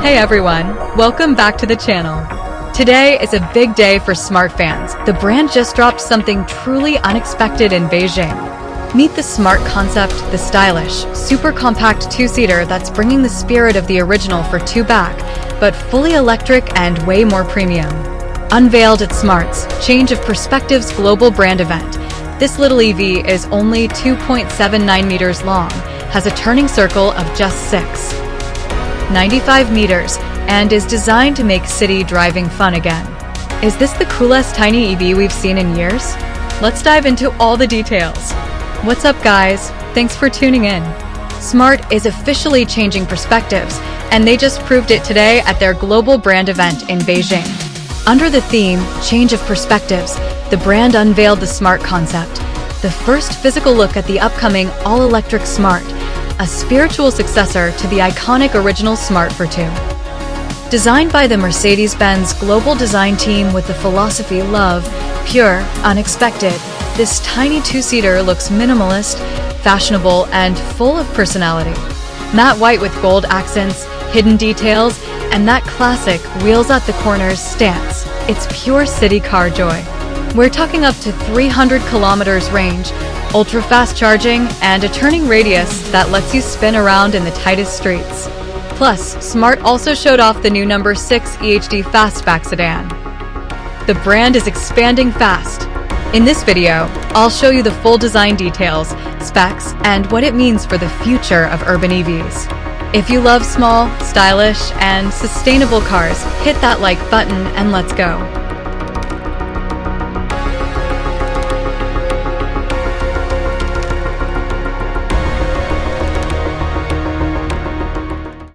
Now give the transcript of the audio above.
Hey everyone, welcome back to the channel. Today is a big day for Smart fans. The brand just dropped something truly unexpected in Beijing. Meet the Smart concept, the stylish, super compact two-seater that's bringing the spirit of the original for two back, but fully electric and way more premium. Unveiled at Smart's Change of Perspectives global brand event, this little EV is only 2.79 meters long, has a turning circle of just 95 meters, and is designed to make city driving fun again. Is this the coolest tiny EV we've seen in years? Let's dive into all the details. What's up guys? Thanks for tuning in. Smart is officially changing perspectives, and they just proved it today at their global brand event in Beijing. Under the theme, Change of Perspectives, the brand unveiled the Smart concept, the first physical look at the upcoming all-electric Smart, a spiritual successor to the iconic original Smart for two. Designed by the Mercedes-Benz global design team with the philosophy love, pure, unexpected, this tiny two-seater looks minimalist, fashionable, and full of personality. Matte white with gold accents, hidden details, and that classic wheels at the corners stance. It's pure city car joy. We're talking up to 300 kilometers range, ultra-fast charging, and a turning radius that lets you spin around in the tightest streets. Plus, Smart also showed off the new number 6 EHD fastback sedan. The brand is expanding fast. In this video, I'll show you the full design details, specs, and what it means for the future of urban EVs. If you love small, stylish, and sustainable cars, hit that like button and let's go.